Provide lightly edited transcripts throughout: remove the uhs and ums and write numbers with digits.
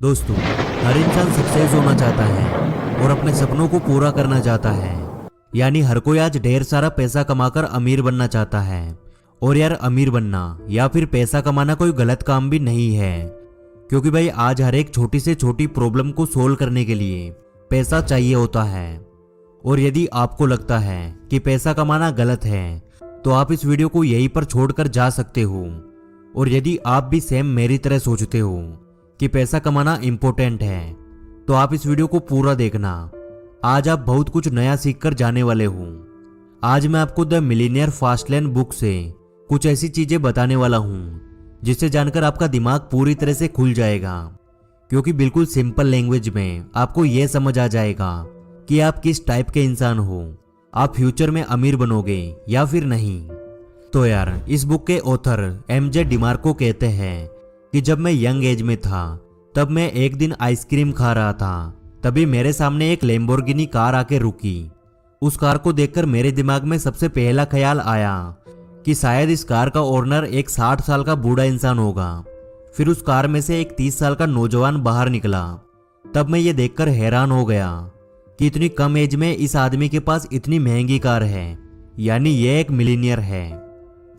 दोस्तों, हर इंसान सक्सेस होना चाहता है और अपने सपनों को पूरा करना चाहता है। यानी हर कोई आज ढेर सारा पैसा कमाकर अमीर बनना चाहता है। और यार, अमीर बनना या फिर पैसा कमाना कोई गलत काम भी नहीं है, क्योंकि भाई आज हर एक छोटी से छोटी प्रॉब्लम को सोल्व करने के लिए पैसा चाहिए होता है। और यदि आपको लगता है कि पैसा कमाना गलत है तो आप इस वीडियो को यहीं पर छोड़कर जा सकते हो। और यदि आप भी सेम मेरी तरह सोचते हो कि पैसा कमाना इंपॉर्टेंट है तो आप इस वीडियो को पूरा देखना। आज आप बहुत कुछ नया सीखकर जाने वाले हो। आज मैं आपको the millionaire fast lane book से कुछ ऐसी चीजें बताने वाला हूं जिससे जानकर आपका दिमाग पूरी तरह से खुल जाएगा, क्योंकि बिल्कुल सिंपल लैंग्वेज में आपको यह समझ आ जाएगा कि आप किस टाइप के इंसान हो, आप फ्यूचर में अमीर बनोगे या फिर नहीं। तो यार, इस बुक के ऑथर एमजे डिमार्को कहते हैं कि जब मैं यंग एज में था तब मैं एक दिन आइसक्रीम खा रहा था, तभी मेरे सामने एक लैम्बोर्गिनी कार आके रुकी। उस कार को देखकर मेरे दिमाग में सबसे पहला ख्याल आया कि शायद इस कार का ओनर एक 60 साल का बूढ़ा इंसान होगा। फिर उस कार में से एक 30 साल का नौजवान बाहर निकला। तब मैं ये देखकर हैरान हो गया कि इतनी कम एज में इस आदमी के पास इतनी महंगी कार है, यानी ये एक मिलीनियर है।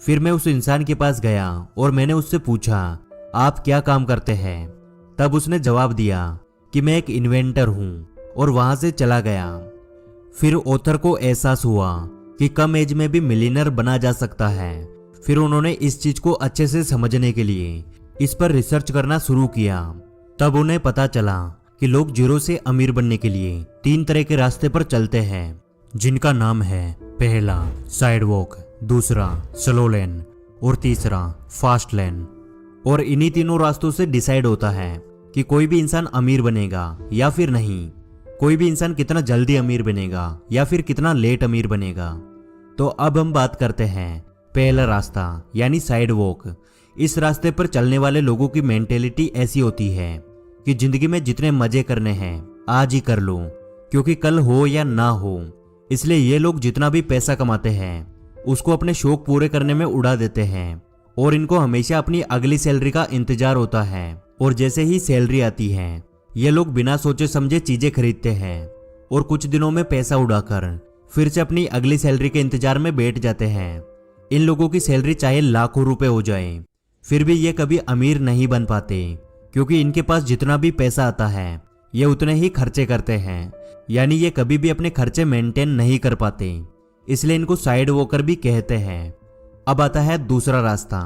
फिर मैं उस इंसान के पास गया और मैंने उससे पूछा, आप क्या काम करते हैं? तब उसने जवाब दिया कि मैं एक इन्वेंटर हूं, और वहां से चला गया। फिर ऑथर को एहसास हुआ कि कम एज में भी मिलियनर बना जा सकता है। फिर उन्होंने इस चीज को अच्छे से समझने के लिए इस पर रिसर्च करना शुरू किया। तब उन्हें पता चला कि लोग जीरो से अमीर बनने के लिए 3 तरह के रास्ते पर चलते हैं, जिनका नाम है पहला साइड वॉक, दूसरा स्लो लेन और तीसरा फास्ट लेन। और इन्हीं तीनों रास्तों से डिसाइड होता है कि कोई भी इंसान अमीर बनेगा या फिर नहीं, कोई भी इंसान कितना जल्दी अमीर बनेगा या फिर कितना लेट अमीर बनेगा। तो अब हम बात करते हैं पहला रास्ता यानी साइड वॉक। इस रास्ते पर चलने वाले लोगों की मेंटेलिटी ऐसी होती है कि जिंदगी में जितने मजे करने हैं आज ही कर लो, क्योंकि कल हो या ना हो। इसलिए ये लोग जितना भी पैसा कमाते हैं उसको अपने शौक पूरे करने में उड़ा देते हैं, और इनको हमेशा अपनी अगली सैलरी का इंतजार होता है। और जैसे ही सैलरी आती है ये लोग बिना सोचे समझे चीजें खरीदते हैं और कुछ दिनों में पैसा उड़ाकर फिर से अपनी अगली सैलरी के इंतजार में बैठ जाते हैं। इन लोगों की सैलरी चाहे लाखों रुपए हो जाए फिर भी ये कभी अमीर नहीं बन पाते, क्योंकि इनके पास जितना भी पैसा आता है ये उतने ही खर्चे करते हैं, यानी ये कभी भी अपने खर्चे मेंटेन नहीं कर पाते। इसलिए इनको साइड वॉकर भी कहते हैं। अब आता है दूसरा रास्ता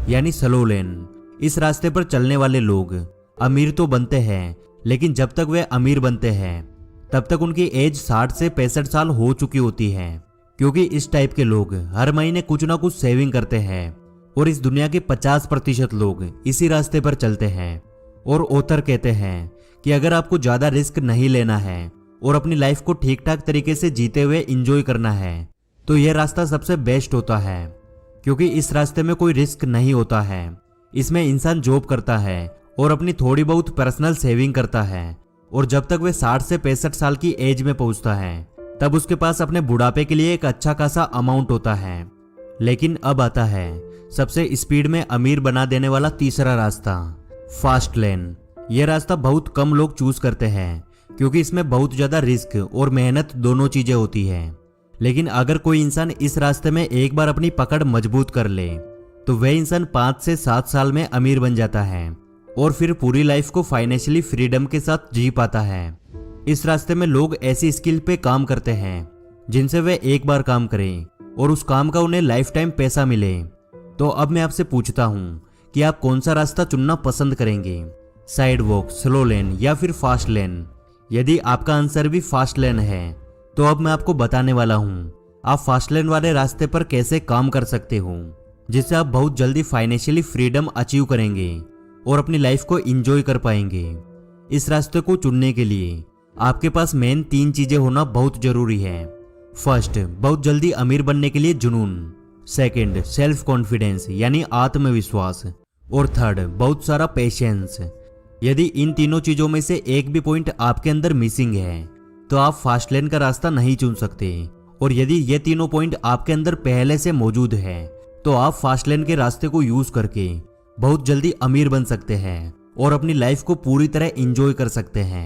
यानी स्लो लेन। इस रास्ते पर चलने वाले लोग अमीर तो बनते हैं, लेकिन जब तक वे अमीर बनते हैं तब तक उनकी एज 60 से 65 साल हो चुकी होती है, क्योंकि इस टाइप के लोग हर महीने कुछ ना कुछ सेविंग करते हैं। और इस दुनिया के 50% लोग इसी रास्ते पर चलते हैं। और ऑथर कहते हैं कि अगर आपको ज्यादा रिस्क नहीं लेना है और अपनी लाइफ को ठीक ठाक तरीके से जीते हुए इंजॉय करना है तो यह रास्ता सबसे बेस्ट होता है, क्योंकि इस रास्ते में कोई रिस्क नहीं होता है। इसमें इंसान जॉब करता है और अपनी थोड़ी बहुत पर्सनल सेविंग करता है, और जब तक वे 60 से 65 साल की एज में पहुंचता है तब उसके पास अपने बुढ़ापे के लिए एक अच्छा खासा अमाउंट होता है। लेकिन अब आता है सबसे स्पीड में अमीर बना देने वाला तीसरा रास्ता, फास्ट लेन। यह रास्ता बहुत कम लोग चूज करते हैं, क्योंकि इसमें बहुत ज्यादा रिस्क और मेहनत दोनों चीजें होती है। लेकिन अगर कोई इंसान इस रास्ते में एक बार अपनी पकड़ मजबूत कर ले तो वह इंसान 5 से 7 साल में अमीर बन जाता है और फिर पूरी लाइफ को फाइनेंशियली फ्रीडम के साथ जी पाता है। इस रास्ते में लोग ऐसी स्किल पे काम करते हैं जिनसे वे एक बार काम करें और उस काम का उन्हें लाइफ टाइम पैसा मिले। तो अब मैं आपसे पूछता हूँ कि आप कौन सा रास्ता चुनना पसंद करेंगे, साइड वॉक, स्लो लेन या फिर फास्ट लेन? यदि आपका आंसर भी फास्ट लेन है तो अब मैं आपको बताने वाला हूँ आप फास्ट लेन वाले रास्ते पर कैसे काम कर सकते हो, जिससे आप बहुत जल्दी फाइनेंशियली फ्रीडम अचीव करेंगे और अपनी लाइफ को एंजॉय कर पाएंगे। इस रास्ते को चुनने के लिए आपके पास मेन 3 चीजें होना बहुत जरूरी है। फर्स्ट, बहुत जल्दी अमीर बनने के लिए जुनून। सेकंड, सेल्फ कॉन्फिडेंस यानी आत्मविश्वास। और थर्ड, बहुत सारा पेशेंस। यदि इन तीनों चीजों में से एक भी पॉइंट आपके अंदर मिसिंग है तो आप फास्ट लेन का रास्ता नहीं चुन सकते। और यदि ये तीनों पॉइंट आपके अंदर पहले से मौजूद है तो आप फास्ट लेन के रास्ते को यूज करके बहुत जल्दी अमीर बन सकते हैं और अपनी लाइफ को पूरी तरह एंजॉय कर सकते हैं।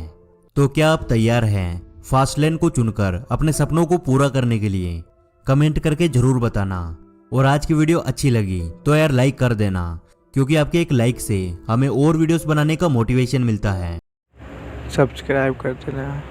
तो क्या आप तैयार हैं फास्ट लेन को चुनकर अपने सपनों को पूरा करने के लिए? कमेंट करके जरूर बताना। और आज की वीडियो अच्छी लगी तो यार लाइक कर देना, क्योंकि आपके एक लाइक से हमें और वीडियोस बनाने का मोटिवेशन मिलता है। सब्सक्राइब कर देना।